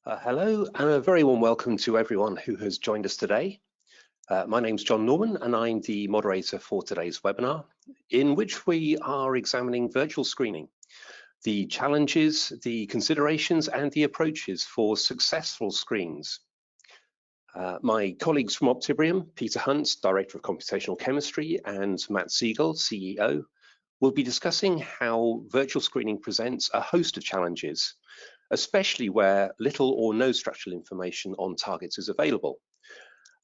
Hello, and a very warm welcome to everyone who has joined us today. My name's John Norman, and I'm the moderator for today's webinar, in which we are examining virtual screening, the challenges, the considerations, and the approaches for successful screens. My colleagues from Optibrium, Peter Hunt, Director of Computational Chemistry, and Matt Siegel, CEO, will be discussing how virtual screening presents a host of challenges, especially where little or no structural information on targets is available.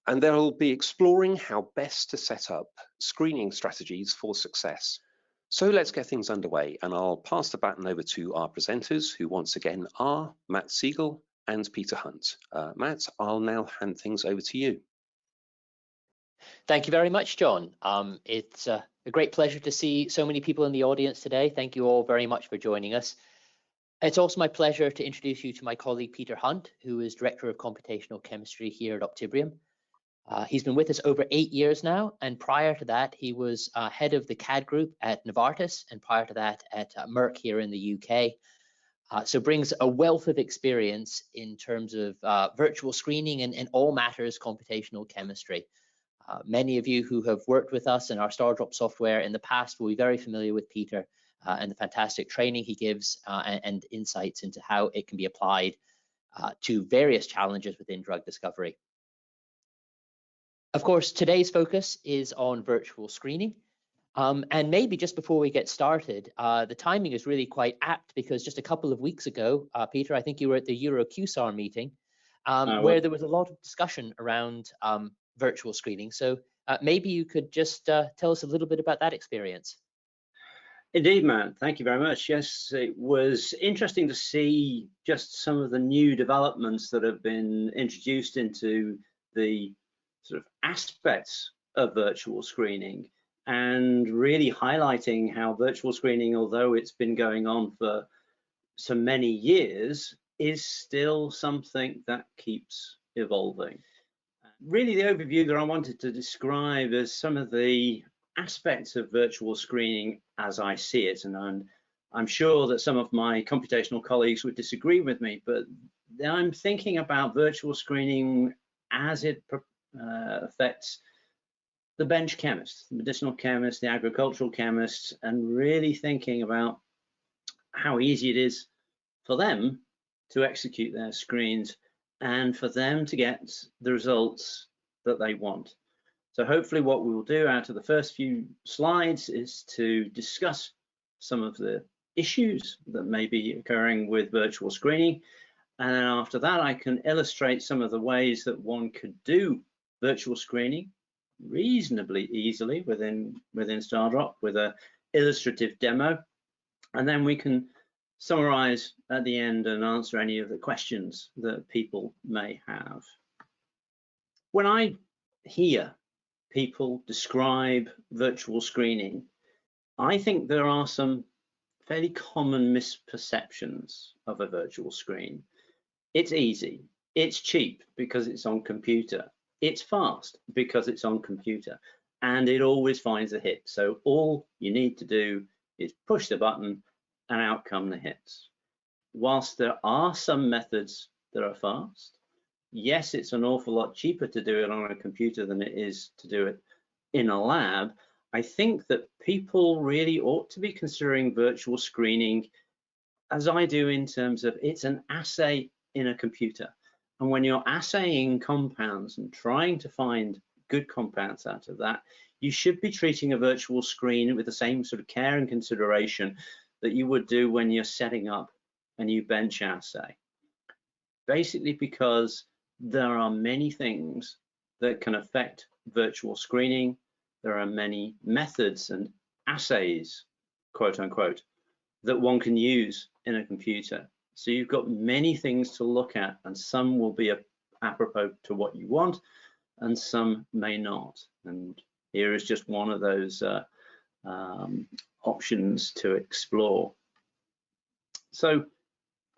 And they'll be exploring how best to set up screening strategies for success. So let's get things underway, and I'll pass the baton over to our presenters, who once again are Matt Siegel and Peter Hunt. Matt, I'll now hand things over to you. Thank you very much, John. It's a great pleasure to see so many people in the audience today. Thank you all very much for joining us. It's also my pleasure to introduce you to my colleague, Peter Hunt, who is Director of Computational Chemistry here at Optibrium. He's been with us over 8 years now, and prior to that, he was head of the CAD group at Novartis, and prior to that at Merck here in the UK. So brings a wealth of experience in terms of virtual screening and all matters computational chemistry. Many of you who have worked with us in our StarDrop software in the past will be very familiar with Peter and the fantastic training he gives and insights into how it can be applied to various challenges within drug discovery. Of course, today's focus is on virtual screening. And maybe just before we get started, the timing is really quite apt because just a couple of weeks ago, Peter, I think you were at the EuroQSAR meeting where there was a lot of discussion around virtual screening. So maybe you could just tell us a little bit about that experience. Indeed, Matt. Thank you very much. Yes, it was interesting to see just some of the new developments that have been introduced into the sort of aspects of virtual screening, and really highlighting how virtual screening, although it's been going on for so many years, is still something that keeps evolving. Really, the overview that I wanted to describe is some of the aspects of virtual screening as I see it, and I'm sure that some of my computational colleagues would disagree with me, but I'm thinking about virtual screening as it affects the bench chemists, the medicinal chemists, the agricultural chemists, and really thinking about how easy it is for them to execute their screens and for them to get the results that they want. So hopefully what we will do out of the first few slides is to discuss some of the issues that may be occurring with virtual screening. And then after that, I can illustrate some of the ways that one could do virtual screening reasonably easily within StarDrop with an illustrative demo. And then we can summarize at the end and answer any of the questions that people may have. When I hear people describe virtual screening, I think there are some fairly common misperceptions of a virtual screen. It's easy, it's cheap because it's on computer, it's fast because it's on computer, and it always finds a hit. So all you need to do is push the button and out come the hits. Whilst there are some methods that are fast, yes, it's an awful lot cheaper to do it on a computer than it is to do it in a lab. I think that people really ought to be considering virtual screening, as I do, in terms of it's an assay in a computer. And when you're assaying compounds and trying to find good compounds out of that, you should be treating a virtual screen with the same sort of care and consideration that you would do when you're setting up a new bench assay. Basically because there are many things that can affect virtual screening. There are many methods and assays, quote unquote, that one can use in a computer. So you've got many things to look at, and some will be apropos to what you want, and some may not. And here is just one of those options to explore. So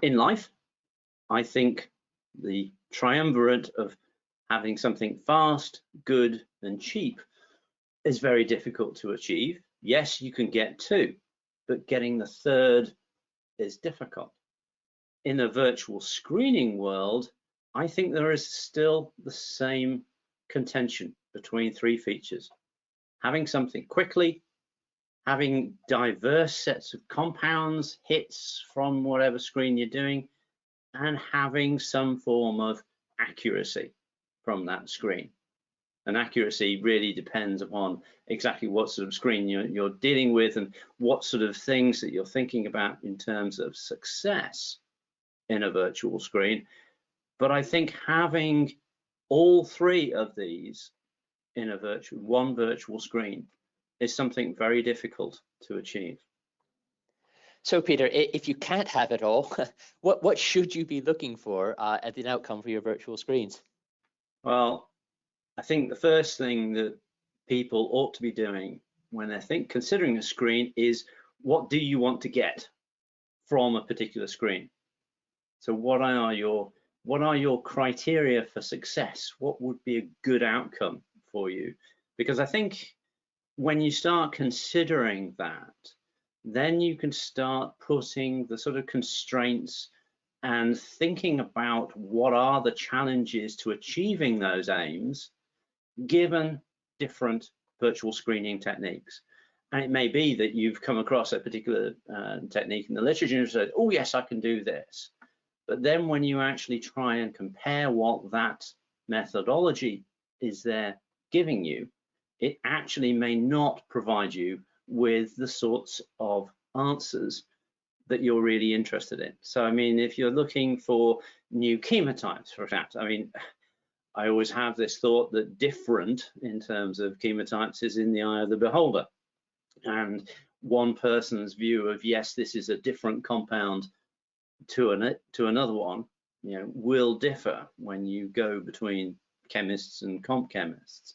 in life, I think the triumvirate of having something fast, good, and cheap is very difficult to achieve. Yes, you can get two, but getting the third is difficult. in a virtual screening world, I think there is still the same contention between three features: having something quickly, having diverse sets of compounds, hits from whatever screen you're doing, and having some form of accuracy from that screen. And accuracy really depends upon exactly what sort of screen you're dealing with and what sort of things that you're thinking about in terms of success in a virtual screen. But I think having all three of these in one virtual screen is something very difficult to achieve. So Peter, if you can't have it all, what should you be looking for as an outcome for your virtual screens? Well, I think the first thing that people ought to be doing when they're considering a screen is, what do you want to get from a particular screen? So what are your criteria for success? What would be a good outcome for you? Because I think when you start considering that, then you can start putting the sort of constraints and thinking about what are the challenges to achieving those aims given different virtual screening techniques. And it may be that you've come across a particular technique in the literature and said, oh yes, I can do this. But then when you actually try and compare what that methodology is there giving you, it actually may not provide you with the sorts of answers that you're really interested in. So, I mean, if you're looking for new chemotypes, for example, I mean, I always have this thought that different in terms of chemotypes is in the eye of the beholder. And one person's view of, yes, this is a different compound to another one, will differ when you go between chemists and comp chemists.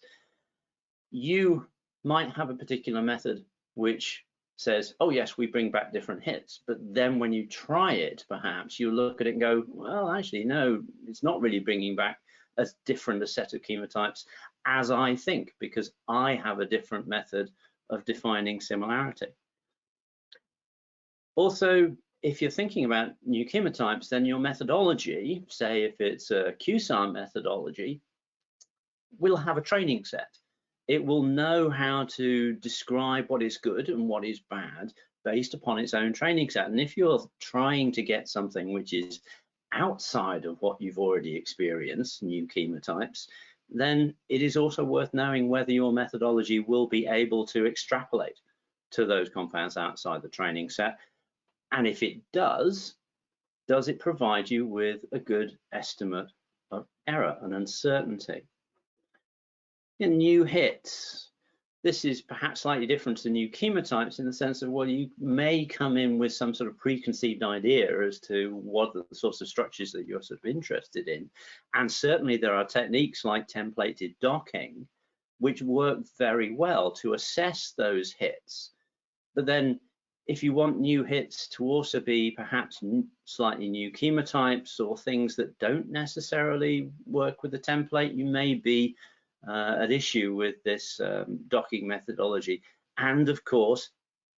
You might have a particular method which says, oh yes, we bring back different hits, but then when you try it, perhaps you look at it and go, well, actually, no, it's not really bringing back as different a set of chemotypes as I think, because I have a different method of defining similarity. Also, if you're thinking about new chemotypes, then your methodology, say if it's a QSAR methodology, will have a training set. It will know how to describe what is good and what is bad based upon its own training set. And if you're trying to get something which is outside of what you've already experienced, new chemotypes, then it is also worth knowing whether your methodology will be able to extrapolate to those compounds outside the training set. And if it does it provide you with a good estimate of error and uncertainty? In new hits, this is perhaps slightly different to new chemotypes in the sense of, well, you may come in with some sort of preconceived idea as to what are the sorts of structures that you're sort of interested in. And certainly there are techniques like templated docking, which work very well to assess those hits. But then if you want new hits to also be perhaps slightly new chemotypes or things that don't necessarily work with the template, you may be at issue with this docking methodology. And of course,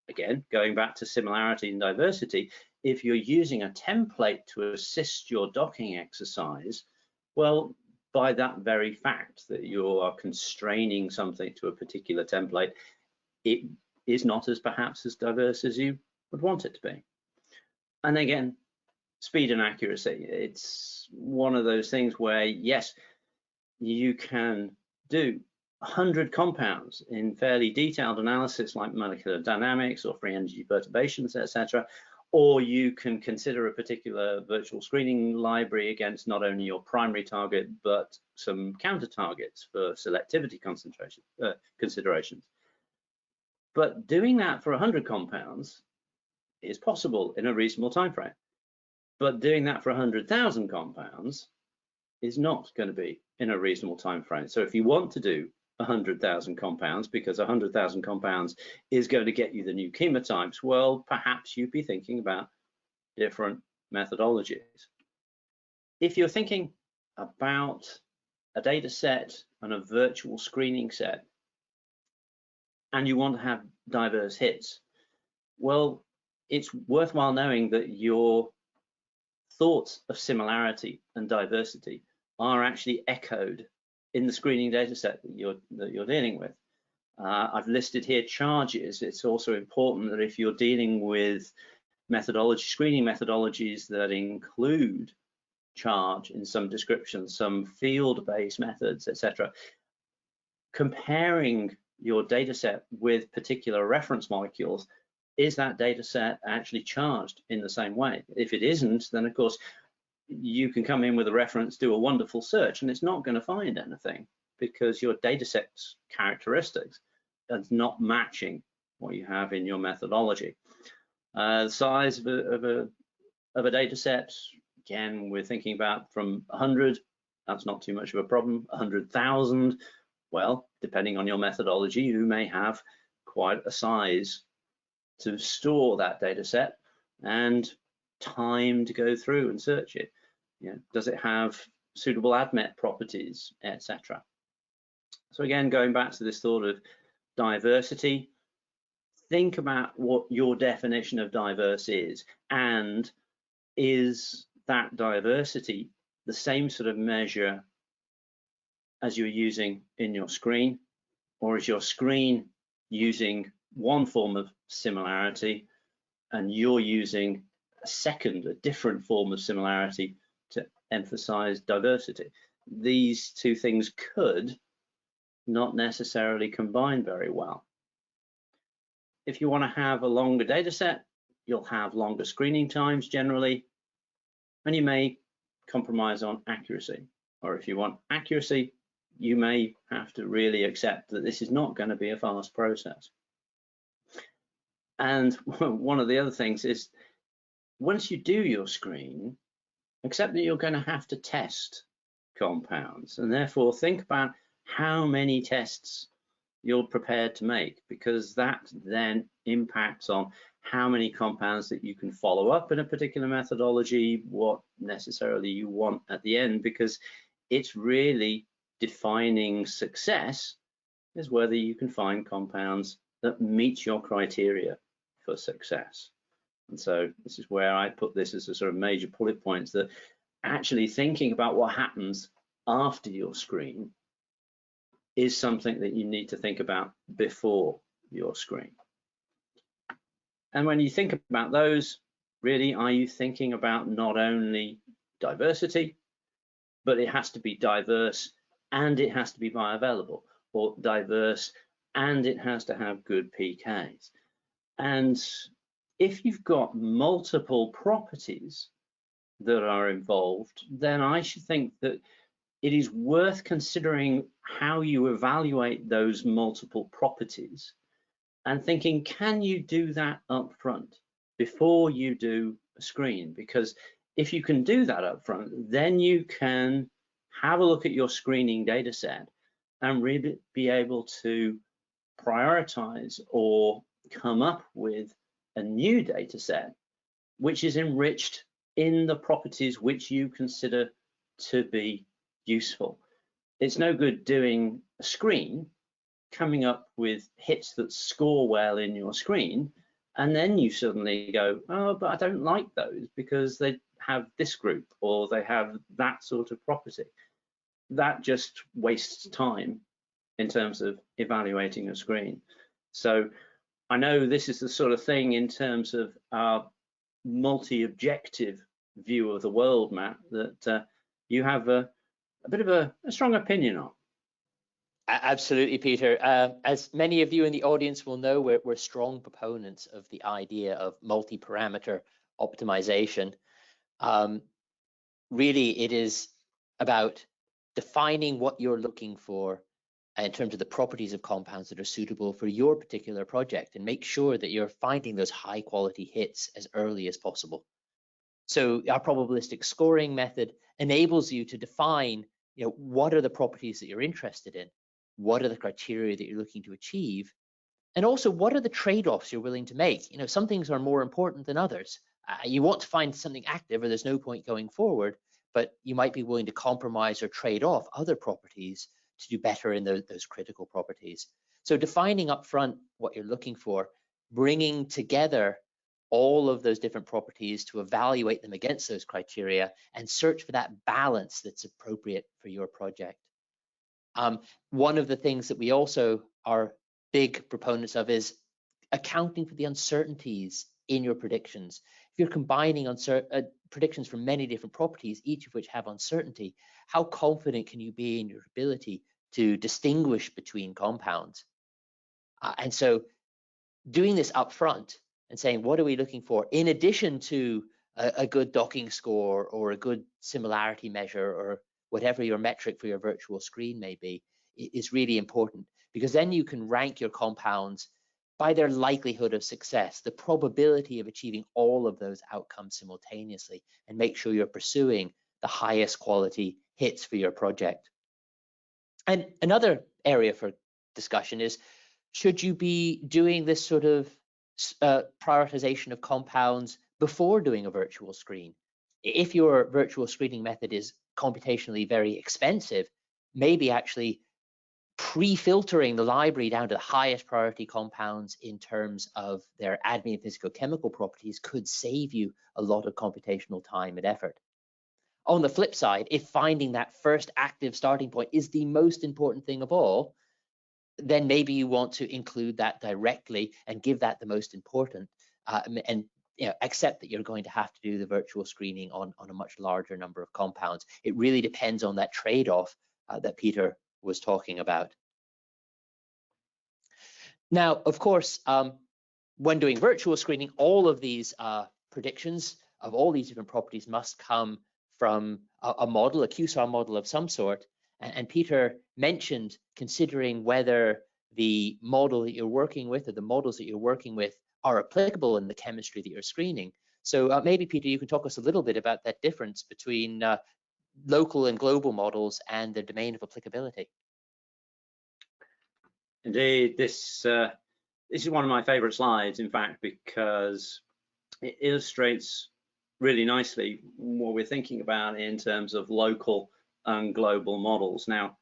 again, going back to similarity and diversity, if you're using a template to assist your docking exercise, well, by that very fact that you are constraining something to a particular template, it is not as perhaps as diverse as you would want it to be. And again, speed and accuracy. It's one of those things where, yes, you can do 100 compounds in fairly detailed analysis like molecular dynamics or free energy perturbations, etc. Or you can consider a particular virtual screening library against not only your primary target, but some counter targets for selectivity considerations. But doing that for 100 compounds is possible in a reasonable time frame. But doing that for 100,000 compounds is not going to be in a reasonable time frame. So if you want to do 100,000 compounds, because 100,000 compounds is going to get you the new chemotypes, well, perhaps you'd be thinking about different methodologies. If you're thinking about a data set and a virtual screening set, and you want to have diverse hits, well, it's worthwhile knowing that you're thoughts of similarity and diversity are actually echoed in the screening data set that you're dealing with. I've listed here charges. It's also important that if you're dealing with screening methodologies that include charge in some descriptions, some field-based methods, etc., comparing your data set with particular reference molecules, is that data set actually charged in the same way? If it isn't, then of course you can come in with a reference, do a wonderful search, and it's not going to find anything because your data set's characteristics are not matching what you have in your methodology. The size of a data set, again, we're thinking about from 100, that's not too much of a problem. 100,000, well, depending on your methodology, you may have quite a size to store that data set and time to go through and search it. Does it have suitable ADMET properties, etc.? So again, going back to this thought of diversity, think about what your definition of diverse is, and is that diversity the same sort of measure as you're using in your screen, or is your screen using one form of similarity and you're using a different form of similarity to emphasize diversity? These two things could not necessarily combine very well. If you want to have a longer data set, you'll have longer screening times generally, and you may compromise on accuracy. Or if you want accuracy, you may have to really accept that this is not going to be a fast process. And one of the other things is, once you do your screen, accept that you're going to have to test compounds, and therefore think about how many tests you're prepared to make, because that then impacts on how many compounds that you can follow up in a particular methodology, what necessarily you want at the end, because it's really defining success is whether you can find compounds that meet your criteria for success. And so this is where I put this as a sort of major bullet points, that actually thinking about what happens after your screen is something that you need to think about before your screen. And when you think about those, really, are you thinking about not only diversity, but it has to be diverse and it has to be bioavailable, or diverse and it has to have good PKs. And if you've got multiple properties that are involved, then I should think that it is worth considering how you evaluate those multiple properties and thinking, can you do that up front before you do a screen? Because if you can do that up front, then you can have a look at your screening data set and really be able to prioritize or come up with a new data set which is enriched in the properties which you consider to be useful. It's no good doing a screen, coming up with hits that score well in your screen, and then you suddenly go, oh, but I don't like those because they have this group or they have that sort of property. That just wastes time in terms of evaluating a screen. So I know this is the sort of thing in terms of our multi-objective view of the world, Matt, that you have a bit of a strong opinion on. Absolutely, Peter. As many of you in the audience will know, we're strong proponents of the idea of multi-parameter optimization. Really, it is about defining what you're looking for in terms of the properties of compounds that are suitable for your particular project, and make sure that you're finding those high quality hits as early as possible. So our probabilistic scoring method enables you to define, what are the properties that you're interested in, what are the criteria that you're looking to achieve, and also what are the trade-offs you're willing to make. Some things are more important than others. You want to find something active or there's no point going forward, but you might be willing to compromise or trade off other properties to do better in those critical properties. So defining upfront what you're looking for, bringing together all of those different properties, to evaluate them against those criteria and search for that balance that's appropriate for your project. One of the things that we also are big proponents of is accounting for the uncertainties in your predictions. If you're combining predictions from many different properties, each of which have uncertainty, how confident can you be in your ability to distinguish between compounds? And so doing this up front and saying, what are we looking for in addition to a good docking score or a good similarity measure or whatever your metric for your virtual screen may be, is really important, because then you can rank your compounds by their likelihood of success, the probability of achieving all of those outcomes simultaneously, and make sure you're pursuing the highest quality hits for your project. And another area for discussion is, should you be doing this sort of prioritization of compounds before doing a virtual screen? If your virtual screening method is computationally very expensive, maybe actually pre-filtering the library down to the highest priority compounds in terms of their ADME and physicochemical properties could save you a lot of computational time and effort. On the flip side, if finding that first active starting point is the most important thing of all, then maybe you want to include that directly and give that the most important, and accept that you're going to have to do the virtual screening on a much larger number of compounds. It really depends on that trade-off that Peter was talking about. Now, of course, when doing virtual screening, all of these predictions of all these different properties must come from a model, a QSAR model of some sort. And Peter mentioned considering whether the model that you're working with or the models that you're working with are applicable in the chemistry that you're screening. So maybe, Peter, you can talk us a little bit about that difference between local and global models and the domain of applicability. Indeed, this is one of my favorite slides, in fact, because it illustrates really nicely what we're thinking about in terms of local and global models. Now,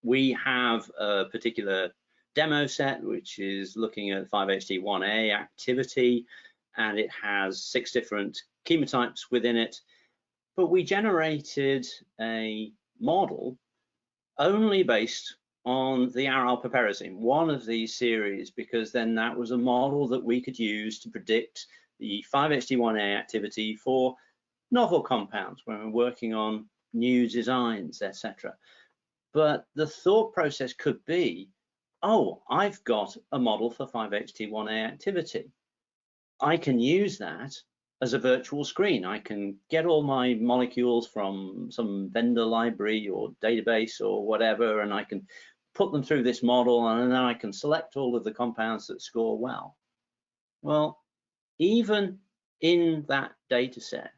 we have a particular demo set which is looking at 5-HT1A activity, and it has 6 different chemotypes within it. But we generated a model only based on the aralpaperazine, one of these series, because then that was a model that we could use to predict the 5-HT1A activity for novel compounds when we're working on new designs, etc. But the thought process could be, oh, I've got a model for 5-HT1A activity. I can use that as a virtual screen. I can get all my molecules from some vendor library or database or whatever, and I can put them through this model, and then I can select all of the compounds that score well. Well, even in that data set,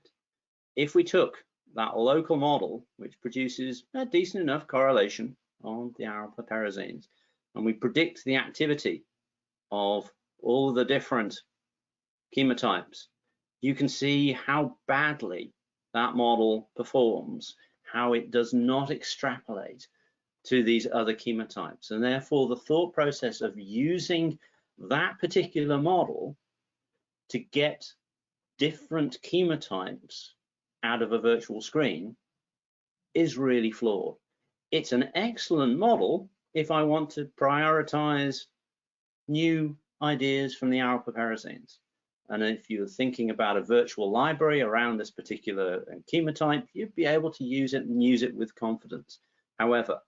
if we took that local model, which produces a decent enough correlation on the aralpaperazines, and we predict the activity of all the different chemotypes, you can see how badly that model performs, how it does not extrapolate to these other chemotypes. And therefore, the thought process of using that particular model to get different chemotypes out of a virtual screen is really flawed. It's an excellent model if I want to prioritize new ideas from the aralpaperazines. And if you're thinking about a virtual library around this particular chemotype, you'd be able to use it and use it with confidence. However,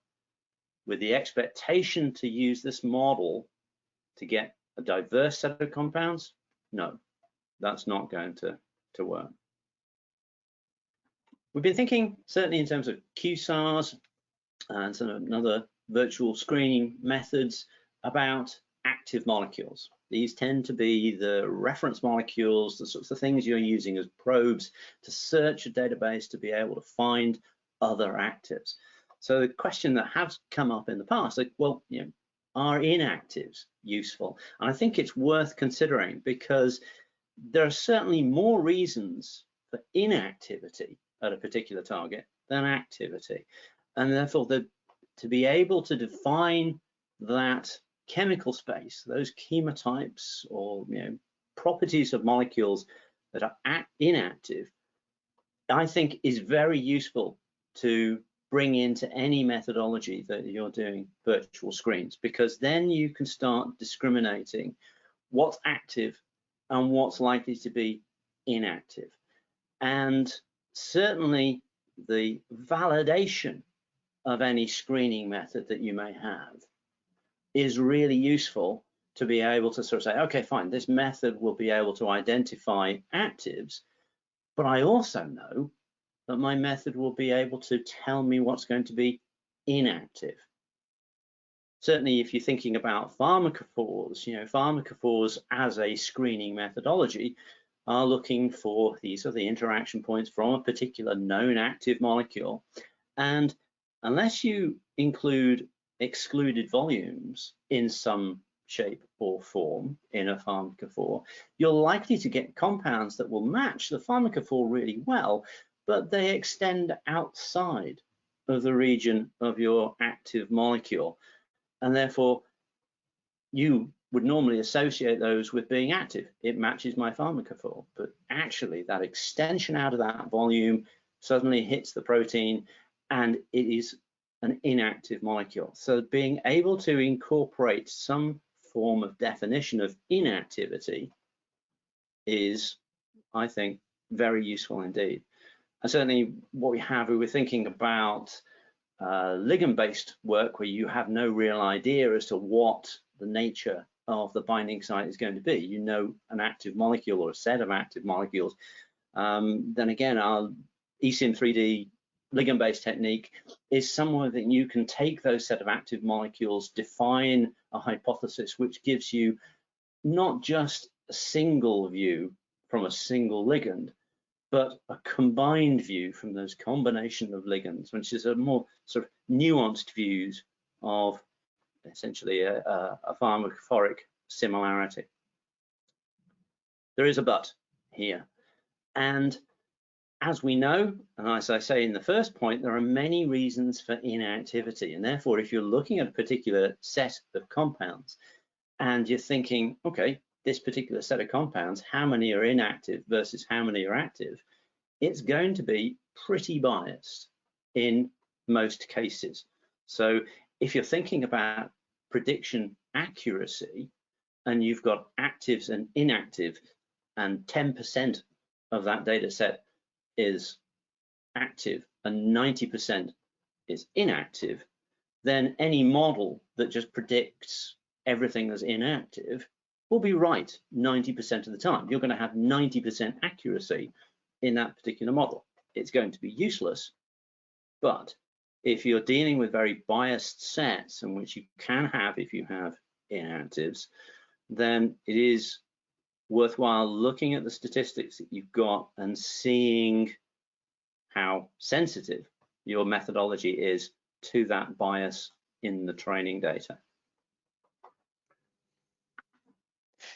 with the expectation to use this model to get a diverse set of compounds, no, that's not going to work. We've been thinking, certainly in terms of QSARs and some other virtual screening methods, about active molecules. These tend to be the reference molecules, the sorts of things you're using as probes to search a database to be able to find other actives. So the question that has come up in the past, like, well, are inactives useful? And I think it's worth considering, because there are certainly more reasons for inactivity at a particular target than activity. And therefore, to be able to define that chemical space, those chemotypes or properties of molecules that are inactive, I think is very useful to bring into any methodology that you're doing virtual screens, because then you can start discriminating what's active and what's likely to be inactive. And certainly the validation of any screening method that you may have is really useful to be able to sort of say, okay, fine, this method will be able to identify actives, but I also know that my method will be able to tell me what's going to be inactive. Certainly, if you're thinking about pharmacophores, pharmacophores as a screening methodology are looking for, these are the interaction points from a particular known active molecule. And unless you include excluded volumes in some shape or form in a pharmacophore, you're likely to get compounds that will match the pharmacophore really well, but they extend outside of the region of your active molecule. And therefore, you would normally associate those with being active. It matches my pharmacophore, but actually that extension out of that volume suddenly hits the protein and it is an inactive molecule. So being able to incorporate some form of definition of inactivity is, I think, very useful indeed. And certainly what we were thinking about ligand-based work where you have no real idea as to what the nature of the binding site is going to be. You know an active molecule or a set of active molecules. Then again, our eSIM 3D ligand-based technique is somewhere that you can take those set of active molecules, define a hypothesis which gives you not just a single view from a single ligand, but a combined view from those combination of ligands, which is a more sort of nuanced views of essentially a pharmacophoric similarity. There is a but here. And as we know, and as I say in the first point, there are many reasons for inactivity. And therefore, if you're looking at a particular set of compounds and you're thinking, okay, this particular set of compounds, how many are inactive versus how many are active, it's going to be pretty biased in most cases. So if you're thinking about prediction accuracy and you've got actives and inactive and 10% of that data set is active and 90% is inactive, then any model that just predicts everything as inactive will be right 90% of the time. You're going to have 90% accuracy in that particular model. It's going to be useless, but if you're dealing with very biased sets, and which you can have if you have inactives, then it is worthwhile looking at the statistics that you've got and seeing how sensitive your methodology is to that bias in the training data.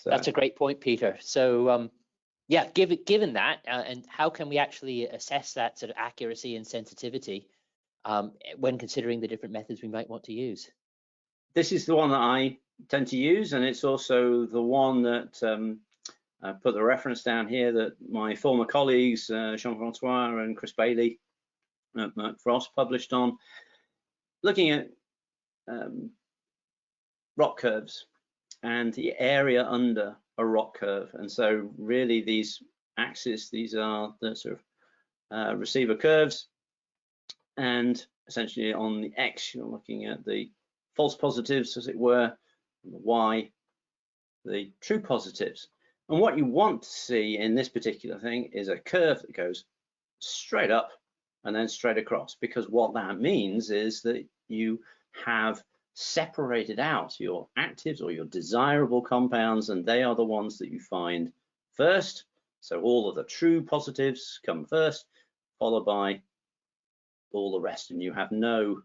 So that's a great point, Peter. So yeah, given that, and how can we actually assess that sort of accuracy and sensitivity when considering the different methods we might want to use? This is the one that I tend to use, and it's also the one that I put the reference down here that my former colleagues, Jean-Francois and Chris Bailey at Merck Frost, published on, looking at rock curves and the area under a rock curve. And so really these axes, these are the sort of receiver curves, and essentially on the X you're looking at the false positives, as it were, and the Y, the true positives. And what you want to see in this particular thing is a curve that goes straight up and then straight across, because what that means is that you have separated out your actives or your desirable compounds, and they are the ones that you find first. So all of the true positives come first, followed by all the rest, and you have no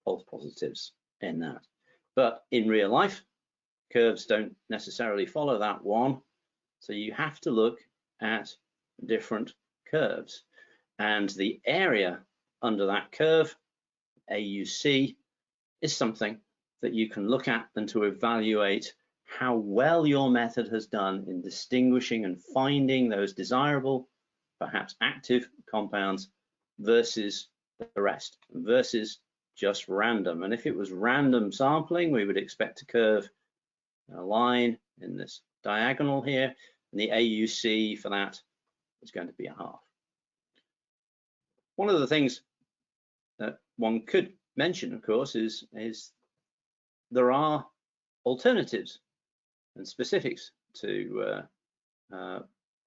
false positives in that. But in real life, curves don't necessarily follow that one, so you have to look at different curves, and the area under that curve, AUC, is something that you can look at and to evaluate how well your method has done in distinguishing and finding those desirable, perhaps active compounds versus the rest, versus just random. And if it was random sampling, we would expect to curve a line in this diagonal here, and the AUC for that is going to be a half. One of the things that one could mention, of course, is there are alternatives and specifics to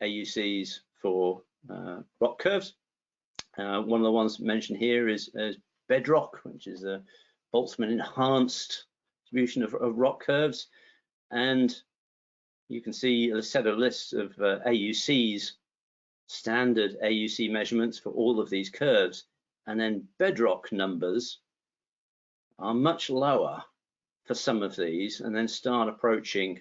AUCs for rock curves. One of the ones mentioned here is bedrock, which is a Boltzmann enhanced distribution of rock curves. And you can see a set of lists of AUCs, standard AUC measurements for all of these curves. And then bedrock numbers are much lower for some of these, and then start approaching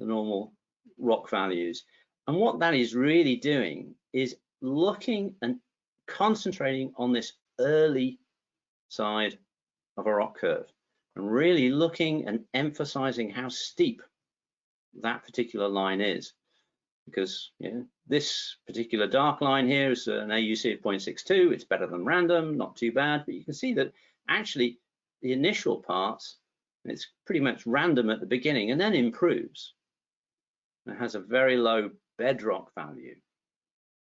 the normal rock values. And what that is really doing is looking and concentrating on this early side of a rock curve, and really looking and emphasizing how steep that particular line is. Because this particular dark line here is an AUC of 0.62. It's better than random, not too bad, but you can see that actually the initial parts, it's pretty much random at the beginning and then improves. It has a very low bedrock value.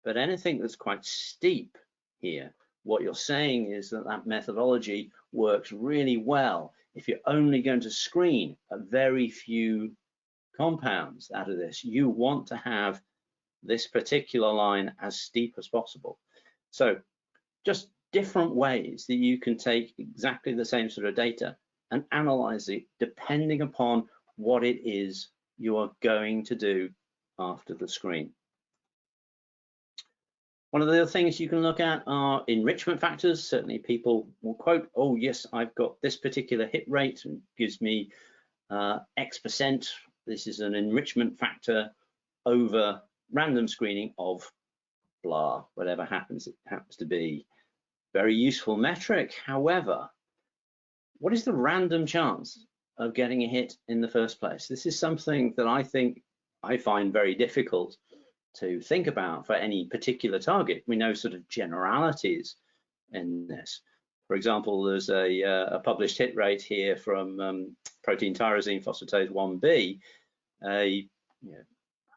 But anything that's quite steep here, what you're saying is that that methodology works really well if you're only going to screen a very few compounds out of this. You want to have this particular line as steep as possible. So just different ways that you can take exactly the same sort of data and analyze it depending upon what it is you are going to do after the screen. One of the other things you can look at are enrichment factors. Certainly people will quote, oh yes, I've got this particular hit rate and gives me X%. This is an enrichment factor over random screening of blah, whatever it happens to be. Very useful metric. However, what is the random chance of getting a hit in the first place? This is something that I find very difficult to think about for any particular target. We know sort of generalities in this. For example, there's a published hit rate here from protein tyrosine phosphatase 1b, a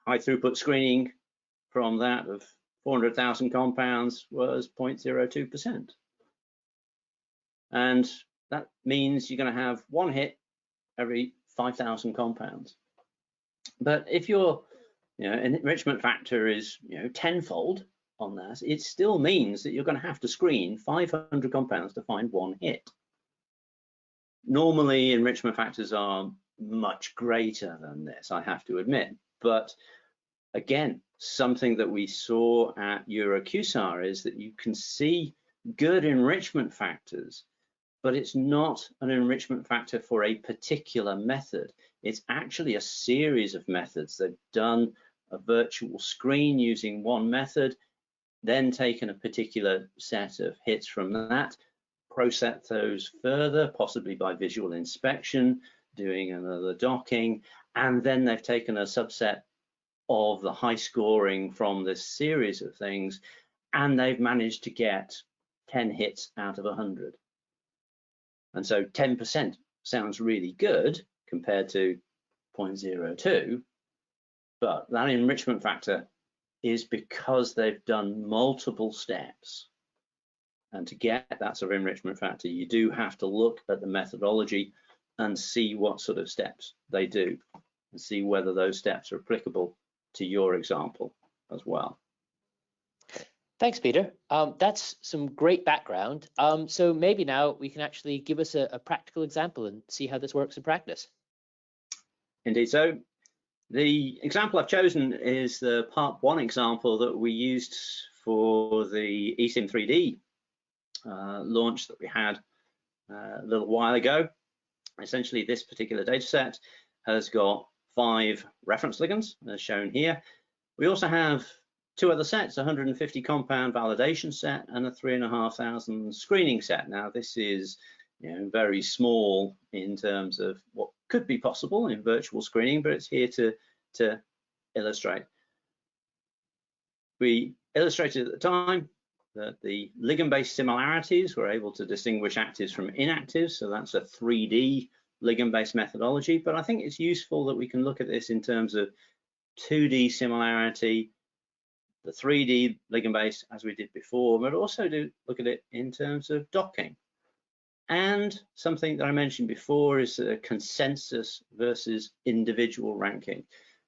high throughput screening from that of 400,000 compounds was 0.02%. And that means you're going to have one hit every 5,000 compounds. But if your enrichment factor is tenfold on that, it still means that you're going to have to screen 500 compounds to find one hit. Normally, enrichment factors are much greater than this, I have to admit. But again, something that we saw at EuroQSAR is that you can see good enrichment factors, but it's not an enrichment factor for a particular method. It's actually a series of methods. They've done a virtual screen using one method, then taken a particular set of hits from that, process those further, possibly by visual inspection, doing another docking, and then they've taken a subset of the high scoring from this series of things, and they've managed to get 10 hits out of 100. And so 10% sounds really good compared to 0.02, but that enrichment factor is because they've done multiple steps. And to get that sort of enrichment factor, you do have to look at the methodology and see what sort of steps they do, and see whether those steps are applicable to your example as well. Thanks, Peter. That's some great background. So maybe now we can actually give us a practical example and see how this works in practice. Indeed. So the example I've chosen is the part 1 example that we used for the eSIM 3D launch that we had a little while ago. Essentially, this particular data set has got 5 reference ligands, as shown here. We also have 2 other sets, 150 compound validation set and a 3,500 screening set. Now, this is very small in terms of what could be possible in virtual screening, but it's here to illustrate. We illustrated at the time that the ligand-based similarities were able to distinguish actives from inactives, so that's a 3D ligand-based methodology, but I think it's useful that we can look at this in terms of 2D similarity, the 3D ligand-based as we did before, but also to look at it in terms of docking. And something that I mentioned before is a consensus versus individual ranking.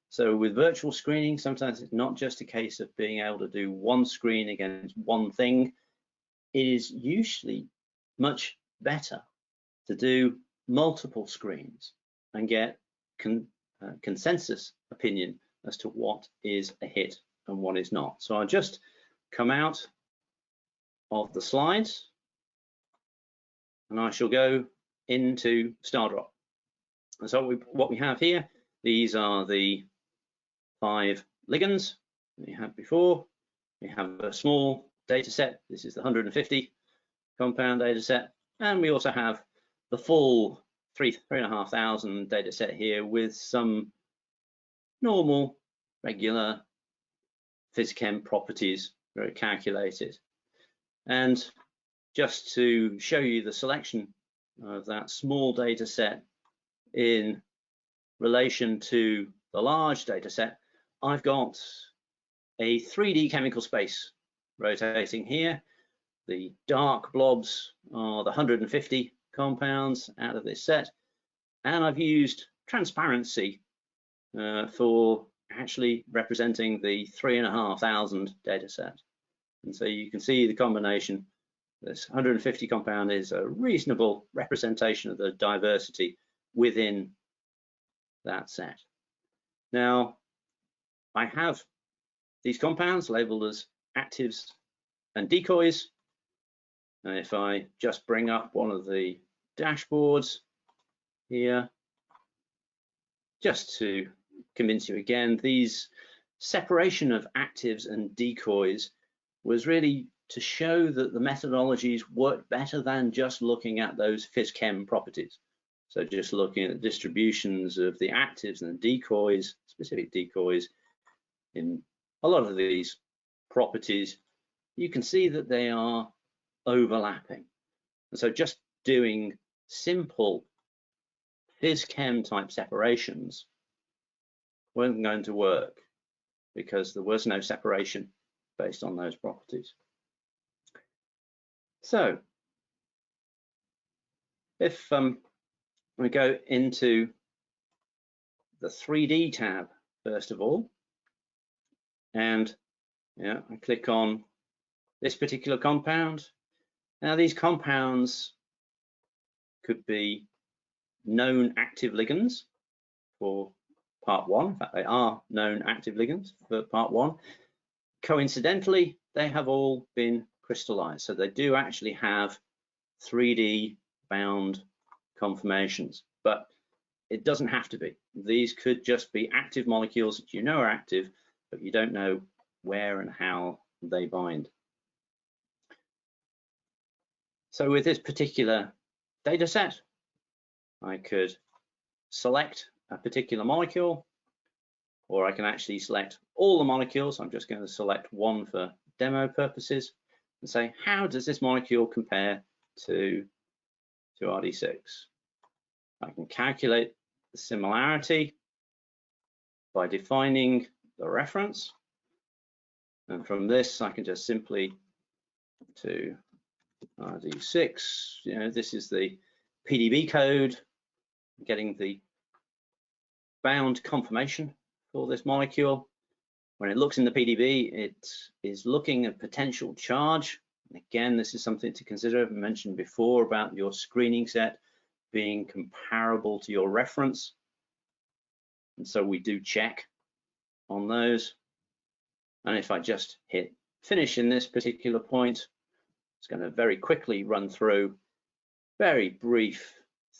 So with virtual screening, sometimes it's not just a case of being able to do one screen against one thing. It is usually much better to do multiple screens and get consensus opinion as to what is a hit and what is not. So I'll just come out of the slides and I shall go into Stardrop. And so what we have here, these are the 5 ligands we had before. We have a small data set. This is the 150 compound data set. And we also have the full 3,500 data set here with some normal, regular phys-chem properties very calculated. And just to show you the selection of that small data set in relation to the large data set, I've got a 3D chemical space rotating here. The dark blobs are the 150 compounds out of this set, and I've used transparency for actually representing the 3,500 data set. And so you can see the combination. This 150 compound is a reasonable representation of the diversity within that set. Now, I have these compounds labeled as actives and decoys. And if I just bring up one of the dashboards here, just to convince you again, these separation of actives and decoys was really to show that the methodologies work better than just looking at those phys-chem properties. So just looking at the distributions of the actives and the decoys, specific decoys, in a lot of these properties, you can see that they are overlapping. And so just doing simple phys-chem type separations weren't going to work because there was no separation based on those properties. So if we go into the 3D tab first of all, and I click on this particular compound. Now these compounds could be known active ligands for part 1. In fact, they are known active ligands for part 1. Coincidentally, they have all been crystallized, so they do actually have 3D bound conformations, but it doesn't have to be. These could just be active molecules that you know are active, but you don't know where and how they bind. So with this particular data set, I could select a particular molecule, or I can actually select all the molecules. I'm just going to select one for demo purposes and say, how does this molecule compare to RD6? I can calculate the similarity by defining the reference. And from this, I can just simply to RD6, this is the PDB code, getting the bound conformation for this molecule. When it looks in the PDB, it is looking at potential charge. Again, this is something to consider. I mentioned before about your screening set being comparable to your reference. And so we do check on those. And if I just hit finish in this particular point, it's going to very quickly run through very brief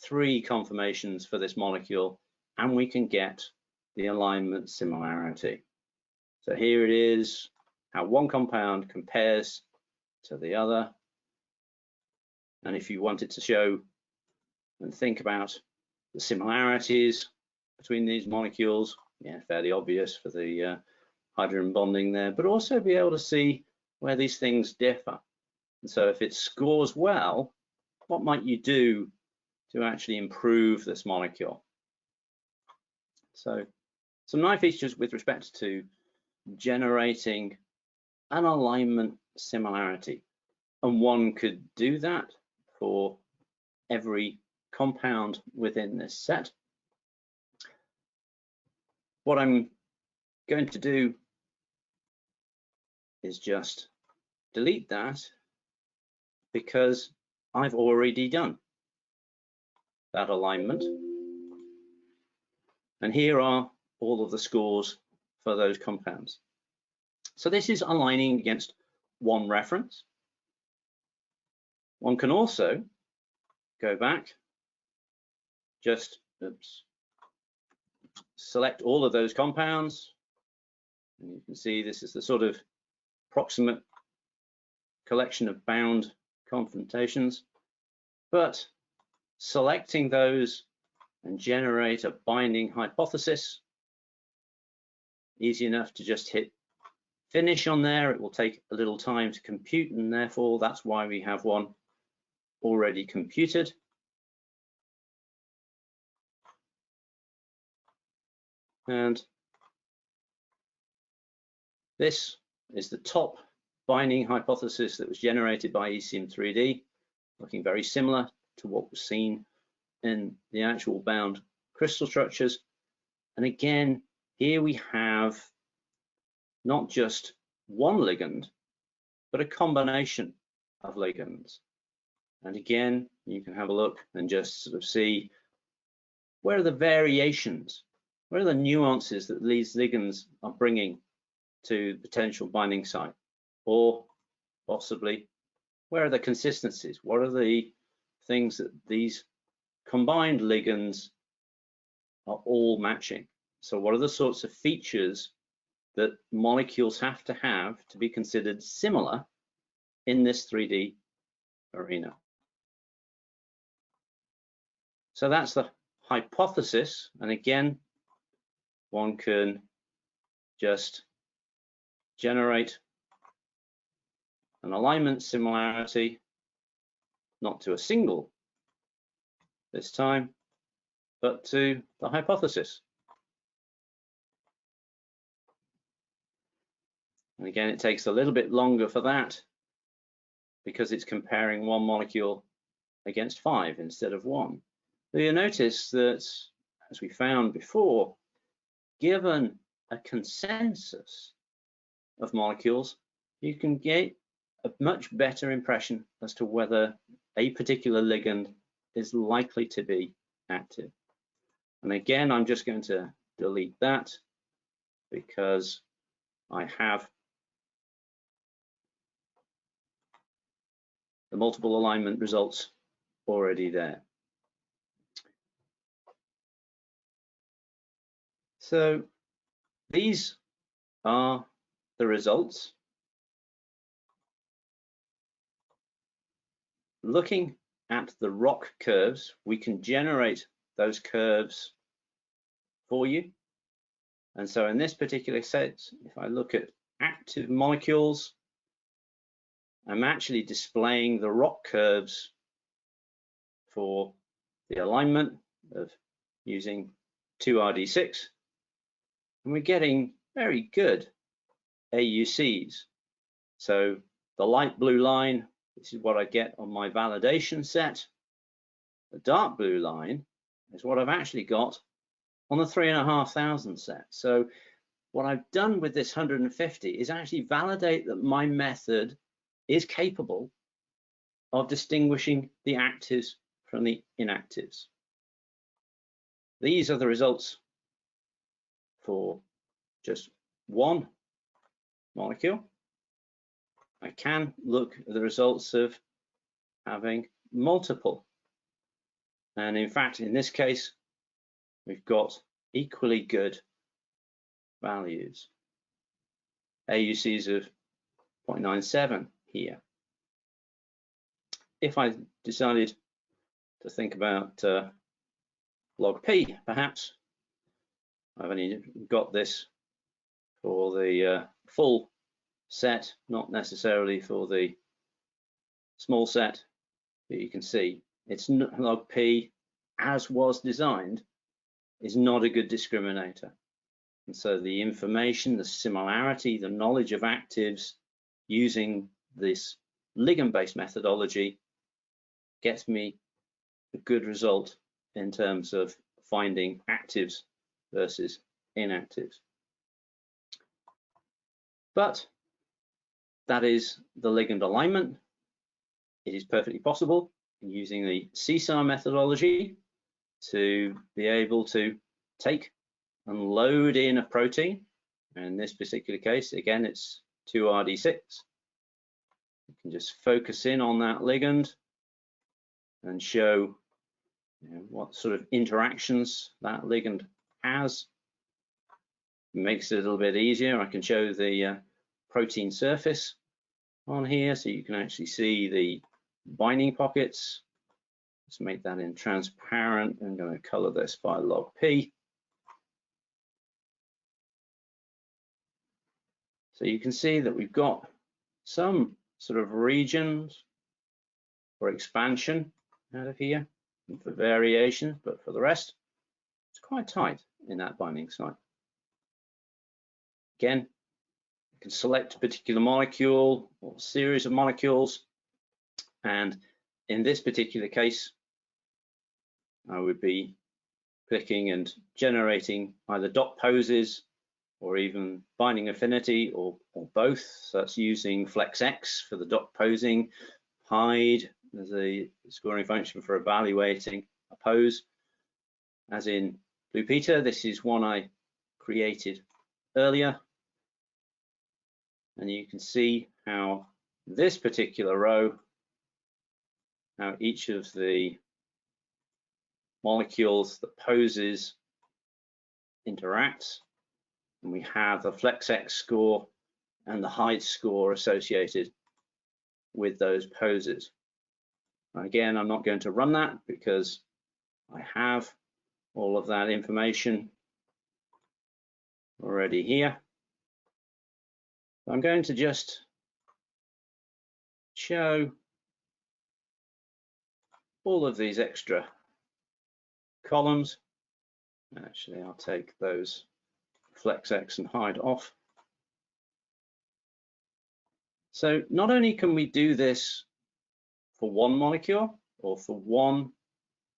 3 conformations for this molecule, and we can get the alignment similarity. So here it is, how one compound compares to the other. And if you wanted to show and think about the similarities between these molecules, yeah, fairly obvious for the hydrogen bonding there, but also be able to see where these things differ. And so if it scores well, what might you do to actually improve this molecule? So some nice features with respect to generating an alignment similarity. And one could do that for every compound within this set. What I'm going to do is just delete that because I've already done that alignment. And here are all of the scores for those compounds. So this is aligning against one reference. One can also go back, just select all of those compounds. And you can see this is the sort of approximate collection of bound confrontations. But selecting those and generate a binding hypothesis, easy enough to just hit finish on there. It will take a little time to compute, and therefore that's why we have one already computed. And this is the top binding hypothesis that was generated by ECM3D, looking very similar to what was seen in the actual bound crystal structures. And again, here we have not just one ligand, but a combination of ligands. And again, you can have a look and just sort of see where are the variations, where are the nuances that these ligands are bringing to the potential binding site, or possibly where are the consistencies, what are the things that these combined ligands are all matching. So what are the sorts of features that molecules have to be considered similar in this 3D arena? So that's the hypothesis. And again, one can just generate an alignment similarity, not to a single this time, but to the hypothesis. And again, it takes a little bit longer for that because it's comparing one molecule against 5 instead of 1. So you'll notice that, as we found before, given a consensus of molecules, you can get a much better impression as to whether a particular ligand is likely to be active. And again, I'm just going to delete that because I have the multiple alignment results already there. So these are the results. Looking at the rock curves, we can generate those curves for you. And so in this particular set, if I look at active molecules, I'm actually displaying the rock curves for the alignment of using 2RD6. And we're getting very good AUCs. So the light blue line, this is what I get on my validation set. The dark blue line is what I've actually got on the 3,500 set. So what I've done with this 150 is actually validate that my method is capable of distinguishing the actives from the inactives. These are the results for just one molecule. I can look at the results of having multiple. And in fact, in this case, we've got equally good values. AUCs of 0.97 here. If I decided to think about log P, perhaps. I've only got this for the full set, not necessarily for the small set, but you can see it's log P, as was designed, is not a good discriminator. And so the information, the similarity, the knowledge of actives using this ligand-based methodology gets me a good result in terms of finding actives versus inactives. But that is the ligand alignment. It is perfectly possible using the CSAR methodology to be able to take and load in a protein. And in this particular case, again, it's 2RD6. You can just focus in on that ligand and show what sort of interactions that ligand has. It makes it a little bit easier. I can show the protein surface on here, so you can actually see the binding pockets. Let's make that in transparent. I'm going to color this by log P. So you can see that we've got some sort of regions for expansion out of here and for variation, but for the rest, it's quite tight in that binding site. Again, you can select a particular molecule or series of molecules, and in this particular case, I would be clicking and generating either dot poses or even binding affinity or both. So that's using FlexX for the dot posing, hide as a scoring function for evaluating a pose. As in Blue Peter, this is one I created earlier. And you can see how this particular row, how each of the molecules, the poses, interacts. And we have the FlexX score and the hide score associated with those poses. Again, I'm not going to run that because I have all of that information already here. I'm going to just show all of these extra columns. Actually, I'll take those FlexX and hide off. So not only can we do this for one molecule or for one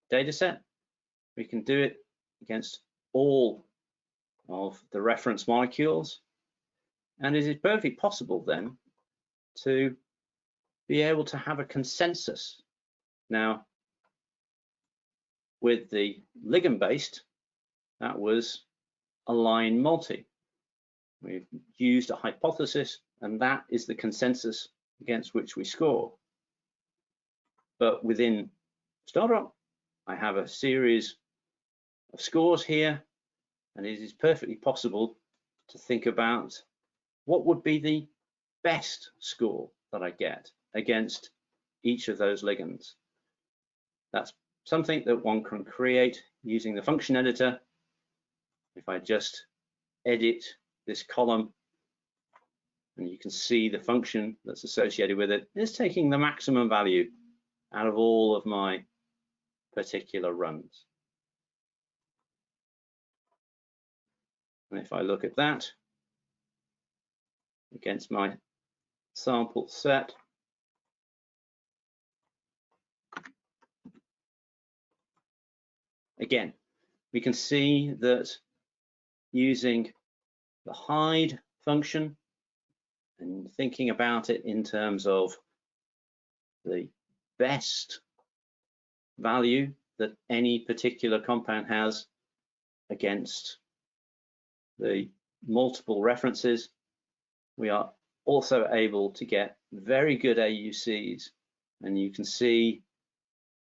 data set, we can do it against all of the reference molecules. And it is perfectly possible then to be able to have a consensus. Now, with the ligand-based, that was align multi. We've used a hypothesis, and that is the consensus against which we score. But within Stardrop, I have a series of scores here, and it is perfectly possible to think about what would be the best score that I get against each of those ligands. That's something that one can create using the function editor. If I just edit this column, and you can see the function that's associated with it is taking the maximum value out of all of my particular runs. And if I look at that against my sample set, again, we can see that using the hide function and thinking about it in terms of the best value that any particular compound has against the multiple references, we are also able to get very good AUCs. And you can see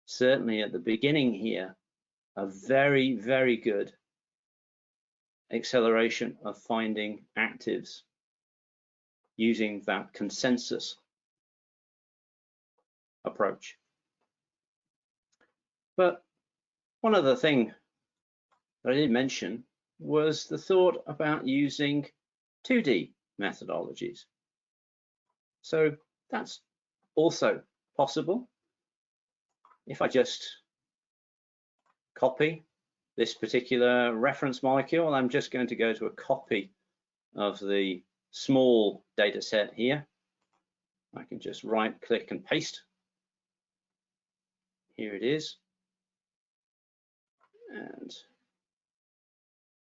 certainly at the beginning here a very, very good acceleration of finding actives using that consensus approach. But one other thing that I did mention was the thought about using 2D methodologies. So that's also possible. If I just copy this particular reference molecule, I'm just going to go to a copy of the small data set here. I can just right click and paste. Here it is. And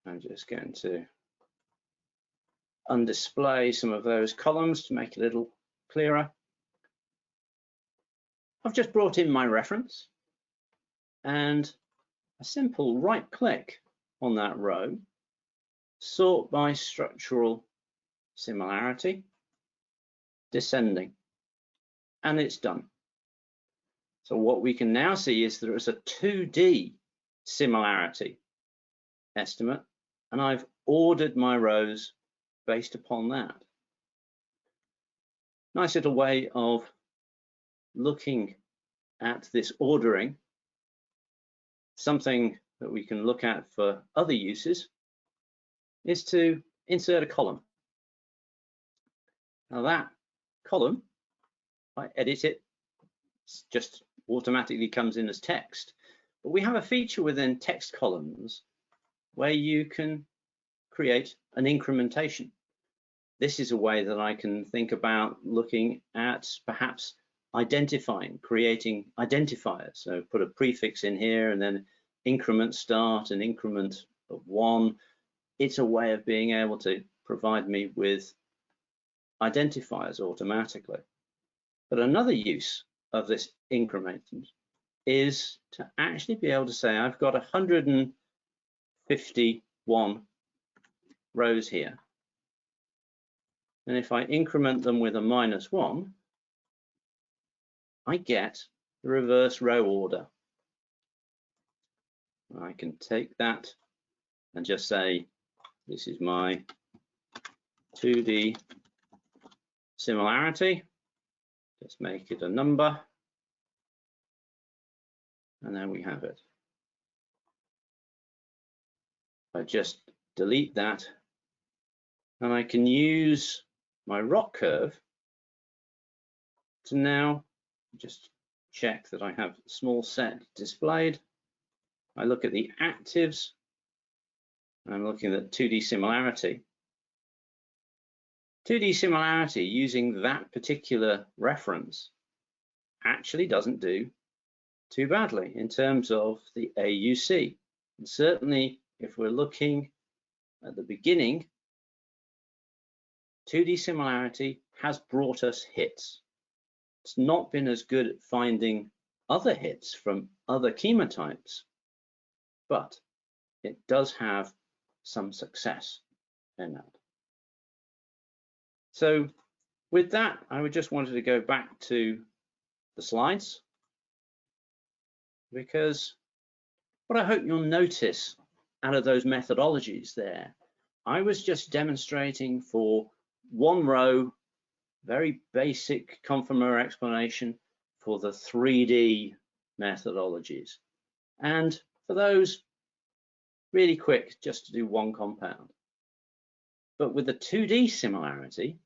I'm just going to undisplay some of those columns to make it a little clearer. I've just brought in my reference, and a simple right click on that row, sort by structural similarity, descending, and it's done. So what we can now see is there is a 2D similarity estimate, and I've ordered my rows based upon that. Nice little way of looking at this ordering. Something that we can look at for other uses is to insert a column. Now that column, if I edit it, it's just automatically comes in as text. But we have a feature within text columns where you can create an incrementation. This is a way that I can think about looking at perhaps identifying, creating identifiers. So put a prefix in here and then increment start and increment of 1. It's a way of being able to provide me with identifiers automatically. But another use of this increment is to actually be able to say I've got 151 rows here. And if I increment them with a -1, I get the reverse row order. I can take that and just say, this is my 2D similarity. Just make it a number. And there we have it. I just delete that, and I can use my ROC curve to now just check that I have a small set displayed. I look at the actives. I'm looking at 2D similarity. 2D similarity using that particular reference actually doesn't do too badly in terms of the AUC. And certainly if we're looking at the beginning, 2D similarity has brought us hits. It's not been as good at finding other hits from other chemotypes, but it does have some success in that. So with that, I would just wanted to go back to the slides, because what I hope you'll notice out of those methodologies there, I was just demonstrating for one row, very basic conformer explanation for the 3D methodologies. And for those, really quick, just to do one compound. But with the 2D similarity,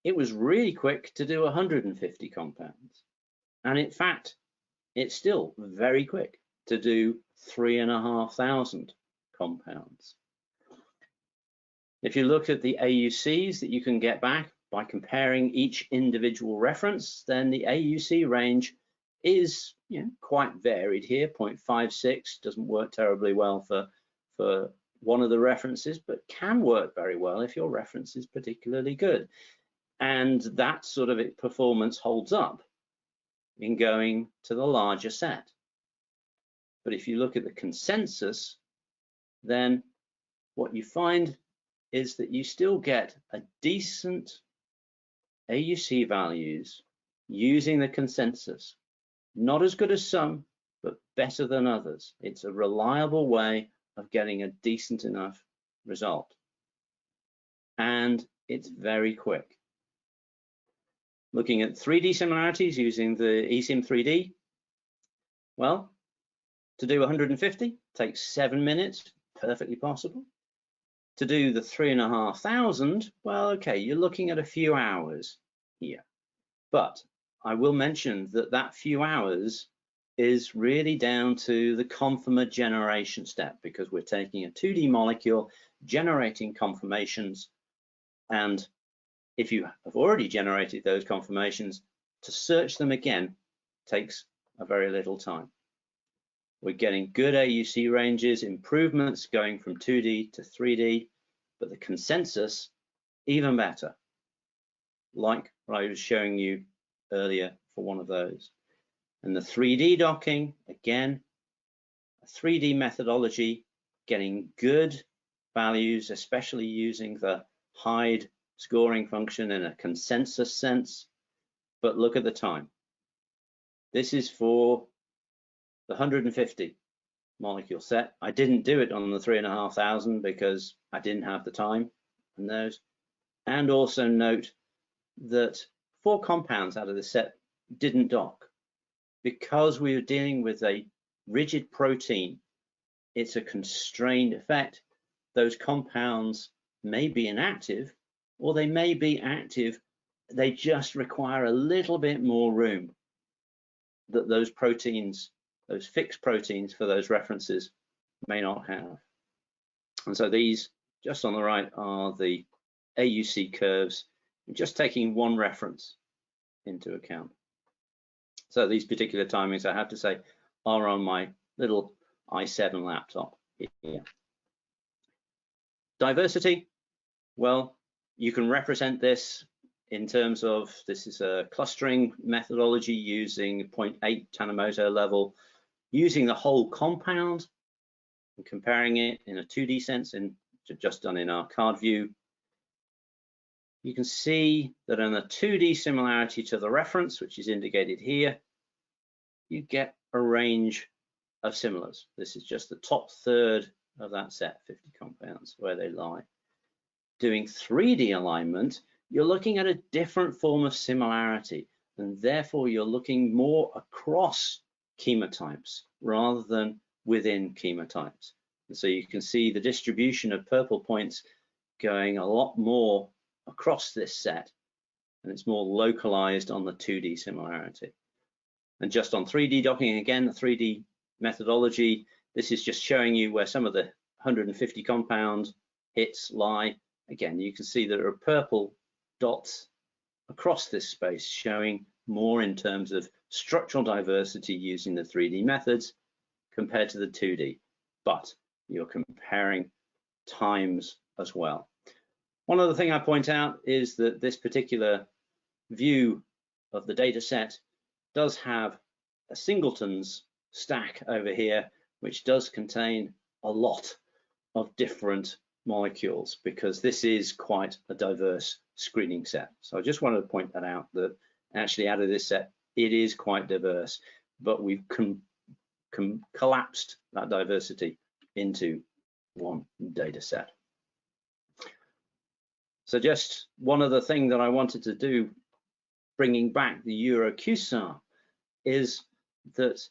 it was really quick to do 150 compounds. And in fact, it's still very quick to do 3,500 compounds. If you look at the AUCs that you can get back by comparing each individual reference, then the AUC range is quite varied here. 0.56 doesn't work terribly well for one of the references, but can work very well if your reference is particularly good. And that sort of performance holds up in going to the larger set. But if you look at the consensus, then what you find is that you still get a decent AUC values using the consensus. Not as good as some, but better than others. It's a reliable way of getting a decent enough result. And it's very quick. Looking at 3D similarities using the eSIM 3D, well, to do 150 takes 7 minutes perfectly possible. To do the 3,500, well, okay, you're looking at a few hours here. But I will mention that that few hours is really down to the conformer generation step, because we're taking a 2D molecule, generating conformations, and if you have already generated those conformations, to search them again takes a very little time. We're getting good AUC ranges, improvements going from 2D to 3D, but the consensus even better, like what I was showing you earlier for one of those. And the 3D docking, again, a 3D methodology, getting good values, especially using the hide scoring function in a consensus sense. But look at the time. This is for the 150 molecule set. I didn't do it on the 3,500 because I didn't have the time on those. And also note that 4 compounds out of the set didn't dock. Because we were dealing with a rigid protein, it's a constrained effect. Those compounds may be inactive, or they may be active. They just require a little bit more room that those proteins, those fixed proteins for those references, may not have. And so these, just on the right, are the AUC curves, just taking one reference into account. So these particular timings, I have to say, are on my little i7 laptop here. Diversity, well, you can represent this in terms of, this is a clustering methodology using 0.8 Tanimoto level, using the whole compound and comparing it in a 2D sense, just done in our card view. You can see that in a 2D similarity to the reference, which is indicated here, you get a range of similars. This is just the top third of that set, 50 compounds, where they lie. Doing 3D alignment, you're looking at a different form of similarity, and therefore you're looking more across chemotypes rather than within chemotypes. And so you can see the distribution of purple points going a lot more across this set, and it's more localized on the 2D similarity. And just on 3D docking, again, the 3D methodology, this is just showing you where some of the 150 compound hits lie. Again, you can see there are purple dots across this space, showing more in terms of structural diversity using the 3D methods compared to the 2D, but you're comparing times as well. One other thing I point out is that this particular view of the data set does have a singletons stack over here, which does contain a lot of different molecules, because this is quite a diverse screening set. So I just wanted to point that out, that actually out of this set, it is quite diverse, but we've collapsed that diversity into one data set. So just one other thing that I wanted to do, bringing back the EuroQSAR, is that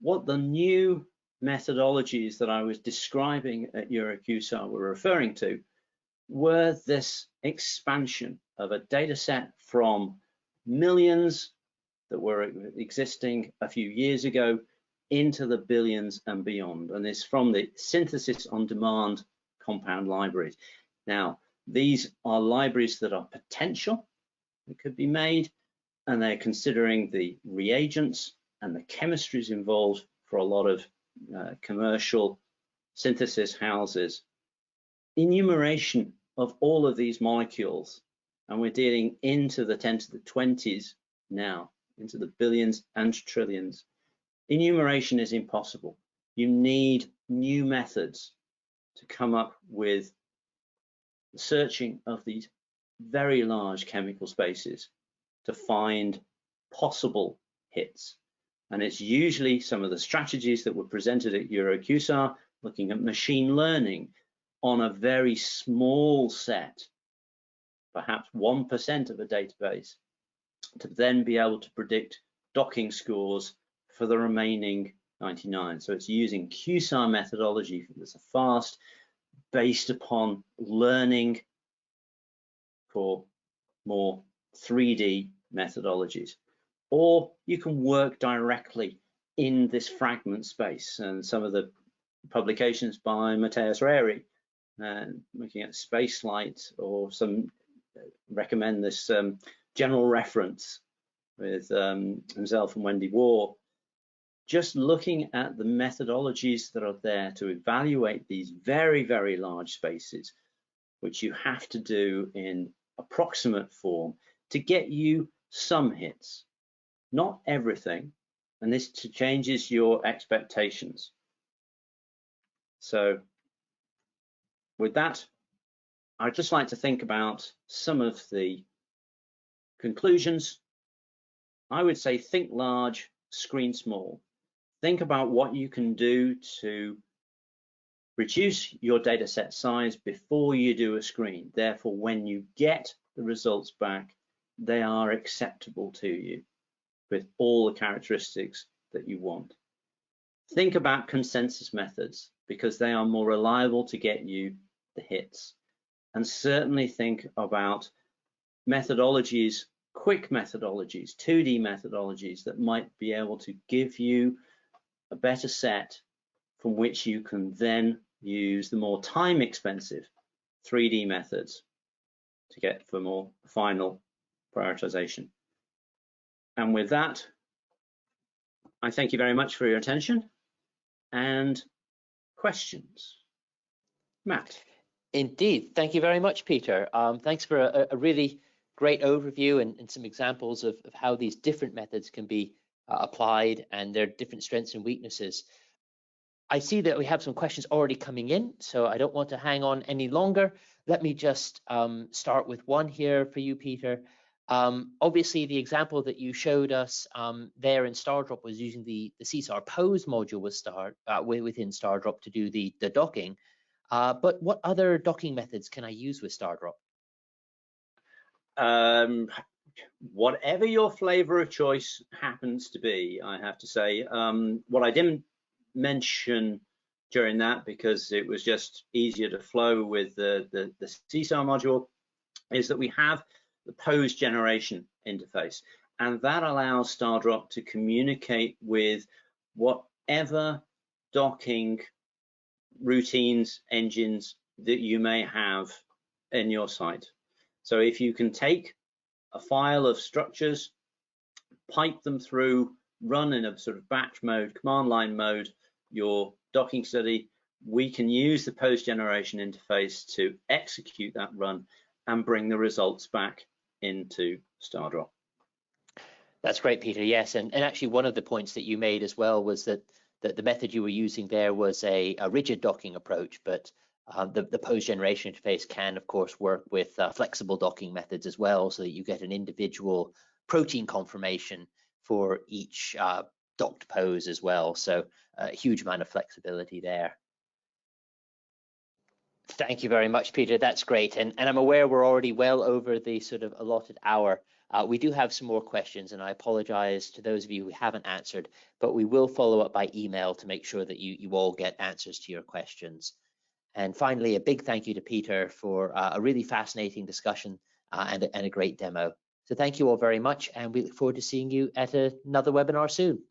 what the new methodologies that I was describing at EuroQSAR were referring to were this expansion of a data set from millions that were existing a few years ago into the billions and beyond, and it's from the synthesis on demand compound libraries. Now, these are libraries that are potential, that could be made, and they're considering the reagents and the chemistries involved for a lot of commercial synthesis houses. Enumeration of all of these molecules, and we're dealing into the 10 to the 20s now, into the billions and trillions. Enumeration is impossible. You need new methods to come up with the searching of these very large chemical spaces to find possible hits. And it's usually some of the strategies that were presented at EuroQSAR, looking at machine learning on a very small set, perhaps 1% of a database, to then be able to predict docking scores for the remaining 99. So it's using QSAR methodology that's fast, based upon learning for more 3D methodologies. Or you can work directly in this fragment space, and some of the publications by Matthias Rehri, looking at spaceflight, or some recommend this general reference with himself and Wendy Waugh, just looking at the methodologies that are there to evaluate these very, very large spaces, which you have to do in approximate form to get you some hits, not everything, and this changes your expectations. So with that, I'd just like to think about some of the conclusions. I would say think large, screen small. Think about what you can do to reduce your data set size before you do a screen. Therefore, when you get the results back, they are acceptable to you with all the characteristics that you want. Think about consensus methods, because they are more reliable to get you the hits. And certainly think about methodologies, quick methodologies, 2D methodologies that might be able to give you a better set from which you can then use the more time expensive 3D methods to get for more final prioritization. And with that, I thank you very much for your attention. And questions? Matt. Indeed. Thank you very much, Peter. Thanks for a really great overview and some examples of how these different methods can be applied and their different strengths and weaknesses. I see that we have some questions already coming in, so I don't want to hang on any longer. Let me just start with one here for you, Peter. Obviously, the example that you showed us there in StarDrop was using the CSAR pose module within StarDrop to do the docking. But what other docking methods can I use with StarDrop? Whatever your flavor of choice happens to be, I have to say. What I didn't mention during that, because it was just easier to flow with the CSAR module, is that we have the pose generation interface, and that allows StarDrop to communicate with whatever docking routines, engines that you may have in your site. So if you can take a file of structures, pipe them through, run in a sort of batch mode, command line mode, your docking study, we can use the pose generation interface to execute that run and bring the results back into StarDrop. That's great, Peter. Yes, and actually one of the points that you made as well was that the method you were using there was a rigid docking approach, but the pose generation interface can, of course, work with flexible docking methods as well, so that you get an individual protein conformation for each docked pose as well. So a huge amount of flexibility there. Thank you very much, Peter. That's great. And I'm aware we're already well over the sort of allotted hour. We do have some more questions, and I apologize to those of you who haven't answered, but we will follow up by email to make sure that you all get answers to your questions. And finally, a big thank you to Peter for a really fascinating discussion and a great demo. So thank you all very much, and we look forward to seeing you at another webinar soon.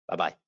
Bye-bye.